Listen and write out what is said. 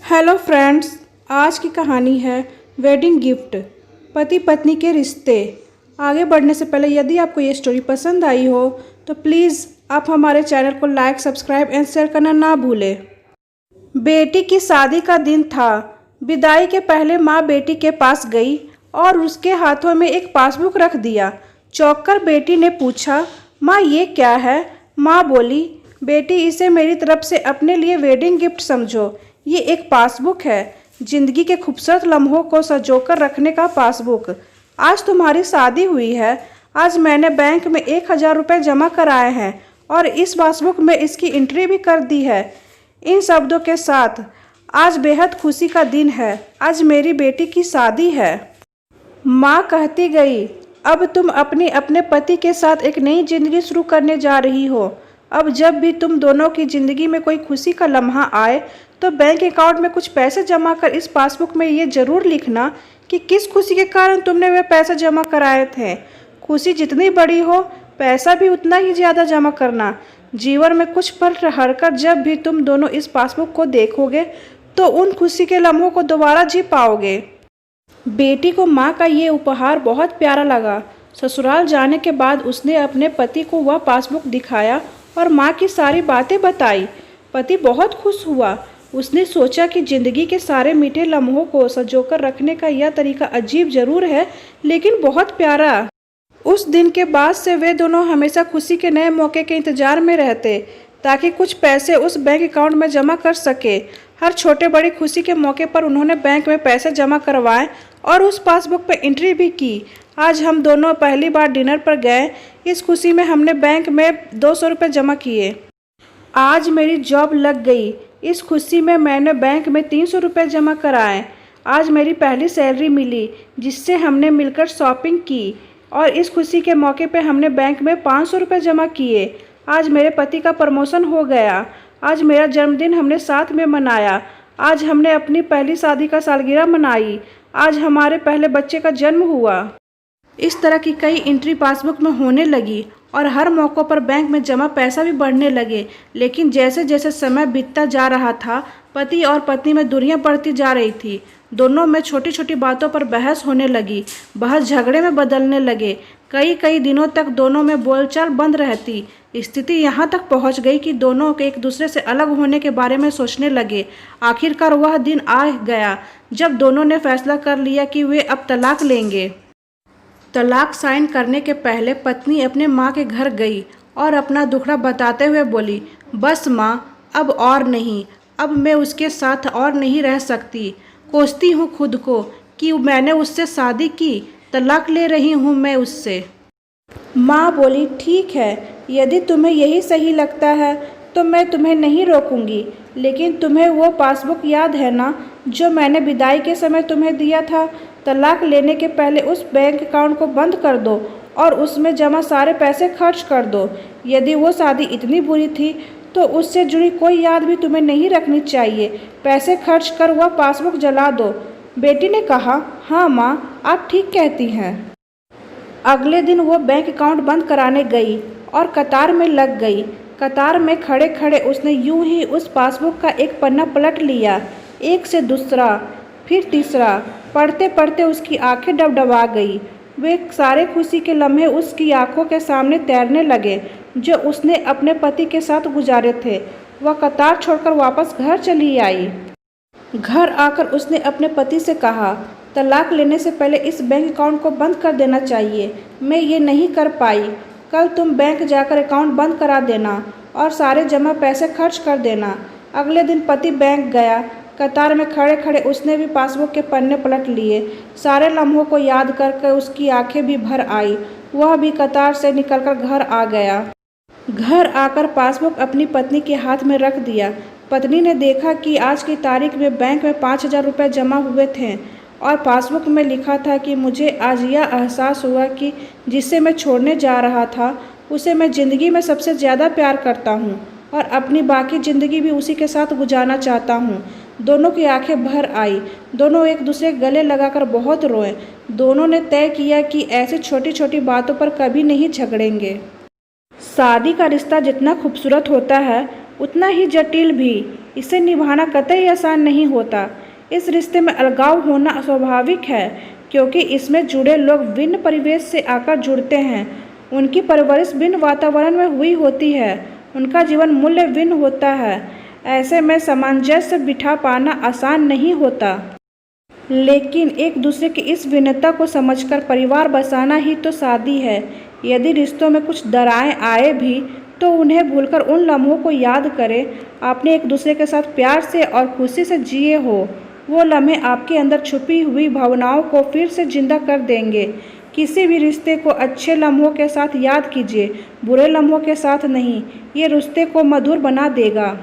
Hello friends, आज की कहानी है वेडिंग गिफ्ट। पति पत्नी के रिश्ते। आगे बढ़ने से पहले यदि आपको ये स्टोरी पसंद आई हो तो प्लीज़ आप हमारे चैनल को लाइक, सब्सक्राइब एंड शेयर करना ना भूलें। बेटी की शादी का दिन था। विदाई के पहले माँ बेटी के पास गई और उसके हाथों में एक पासबुक रख दिया। चौंककर बेटी ने पूछा, माँ ये क्या है? माँ बोली, बेटी इसे मेरी तरफ से अपने लिए वेडिंग गिफ्ट समझो। ये एक पासबुक है, जिंदगी के खूबसूरत लम्हों को संजोकर रखने का पासबुक। आज तुम्हारी शादी हुई है। आज मैंने बैंक में 1,000 रुपये जमा कराए हैं और इस पासबुक में इसकी एंट्री भी कर दी है। इन शब्दों के साथ आज बेहद खुशी का दिन है। आज मेरी बेटी की शादी है। माँ कहती गई, अब तुम अपने पति के साथ एक नई जिंदगी शुरू करने जा रही हो। अब जब भी तुम दोनों की ज़िंदगी में कोई खुशी का लम्हा आए तो बैंक अकाउंट में कुछ पैसे जमा कर इस पासबुक में ये ज़रूर लिखना कि किस खुशी के कारण तुमने वे पैसे जमा कराए थे। खुशी जितनी बड़ी हो, पैसा भी उतना ही ज़्यादा जमा करना। जीवन में कुछ पल ठहरकर जब भी तुम दोनों इस पासबुक को देखोगे तो उन खुशी के लम्हों को दोबारा जी पाओगे। बेटी को माँ का ये उपहार बहुत प्यारा लगा। ससुराल जाने के बाद उसने अपने पति को वह पासबुक दिखाया और माँ की सारी बातें बताई। पति बहुत खुश हुआ। उसने सोचा कि जिंदगी के सारे मीठे लम्हों को संजोकर रखने का यह तरीका अजीब जरूर है, लेकिन बहुत प्यारा। उस दिन के बाद से वे दोनों हमेशा खुशी के नए मौके के इंतजार में रहते ताकि कुछ पैसे उस बैंक अकाउंट में जमा कर सके। हर छोटे बड़ी खुशी के मौके पर उन्होंने बैंक में पैसे जमा करवाए और उस पासबुक पर एंट्री भी की। आज हम दोनों पहली बार डिनर पर गए। इस खुशी में हमने बैंक में 200 रुपये जमा किए। आज मेरी जॉब लग गई। इस खुशी में मैंने बैंक में 300 रुपये जमा कराए। आज मेरी पहली सैलरी मिली जिससे हमने मिलकर शॉपिंग की और इस खुशी के मौके पे हमने बैंक में 500 रुपये जमा किए। आज मेरे पति का प्रमोशन हो गया। आज मेरा जन्मदिन हमने साथ में मनाया। आज हमने अपनी पहली शादी का सालगिरह मनाई। आज हमारे पहले बच्चे का जन्म हुआ। इस तरह की कई एंट्री पासबुक में होने लगी और हर मौक़ों पर बैंक में जमा पैसा भी बढ़ने लगे। लेकिन जैसे जैसे समय बीतता जा रहा था, पति और पत्नी में दूरियां बढ़ती जा रही थी। दोनों में छोटी छोटी बातों पर बहस होने लगी। बहस झगड़े में बदलने लगे। कई दिनों तक दोनों में बोलचाल बंद रहती। स्थिति यहाँ तक पहुँच गई कि दोनों के एक दूसरे से अलग होने के बारे में सोचने लगे। आखिरकार वह दिन आ गया जब दोनों ने फैसला कर लिया कि वे अब तलाक लेंगे। तलाक साइन करने के पहले पत्नी अपने माँ के घर गई और अपना दुखड़ा बताते हुए बोली, बस माँ, अब और नहीं। अब मैं उसके साथ और नहीं रह सकती। कोसती हूँ खुद को कि मैंने उससे शादी की। तलाक ले रही हूँ मैं उससे। माँ बोली, ठीक है, यदि तुम्हें यही सही लगता है तो मैं तुम्हें नहीं रोकूंगी। लेकिन तुम्हें वो पासबुक याद है ना जो मैंने विदाई के समय तुम्हें दिया था? तलाक लेने के पहले उस बैंक अकाउंट को बंद कर दो और उसमें जमा सारे पैसे खर्च कर दो। यदि वो शादी इतनी बुरी थी तो उससे जुड़ी कोई याद भी तुम्हें नहीं रखनी चाहिए। पैसे खर्च कर वह पासबुक जला दो। बेटी ने कहा, हाँ माँ, आप ठीक कहती हैं। अगले दिन वो बैंक अकाउंट बंद कराने गई और कतार में लग गई। कतार में खड़े खड़े उसने यूं ही उस पासबुक का एक पन्ना पलट लिया, एक से दूसरा, फिर तीसरा। पढ़ते पढ़ते उसकी आंखें डबडबा गई। वे सारे खुशी के लम्हे उसकी आंखों के सामने तैरने लगे जो उसने अपने पति के साथ गुजारे थे। वह कतार छोड़कर वापस घर चली आई। घर आकर उसने अपने पति से कहा, तलाक लेने से पहले इस बैंक अकाउंट को बंद कर देना चाहिए। मैं ये नहीं कर पाई। कल तुम बैंक जाकर अकाउंट बंद करा देना और सारे जमा पैसे खर्च कर देना। अगले दिन पति बैंक गया। कतार में खड़े खड़े उसने भी पासबुक के पन्ने पलट लिए। सारे लम्हों को याद करके उसकी आंखें भी भर आई। वह भी कतार से निकलकर घर आ गया। घर आकर पासबुक अपनी पत्नी के हाथ में रख दिया। पत्नी ने देखा कि आज की तारीख में बैंक में 5,000 रुपये जमा हुए थे और पासबुक में लिखा था कि मुझे आज यह एहसास हुआ कि जिसे मैं छोड़ने जा रहा था उसे मैं ज़िंदगी में सबसे ज़्यादा प्यार करता हूँ और अपनी बाकी ज़िंदगी भी उसी के साथ गुजारना चाहता हूँ। दोनों की आंखें भर आई। दोनों एक दूसरे गले लगाकर बहुत रोए। दोनों ने तय किया कि ऐसी छोटी छोटी बातों पर कभी नहीं झगड़ेंगे। शादी का रिश्ता जितना खूबसूरत होता है उतना ही जटिल भी। इसे निभाना कतई आसान नहीं होता। इस रिश्ते में अलगाव होना स्वाभाविक है, क्योंकि इसमें जुड़े लोग भिन्न परिवेश से आकर जुड़ते हैं। उनकी परवरिश भिन्न वातावरण में हुई होती है, उनका जीवन मूल्य भिन्न होता है। ऐसे में सामंजस्य बिठा पाना आसान नहीं होता। लेकिन एक दूसरे की इस भिन्नता को समझकर परिवार बसाना ही तो शादी है। यदि रिश्तों में कुछ दरारें आए भी तो उन्हें भूलकर उन लम्हों को याद करें। आपने एक दूसरे के साथ प्यार से और खुशी से जिए हो। वो लम्हे आपके अंदर छुपी हुई भावनाओं को फिर से जिंदा कर देंगे। किसी भी रिश्ते को अच्छे लम्हों के साथ याद कीजिए, बुरे लम्हों के साथ नहीं। ये रिश्ते को मधुर बना देगा।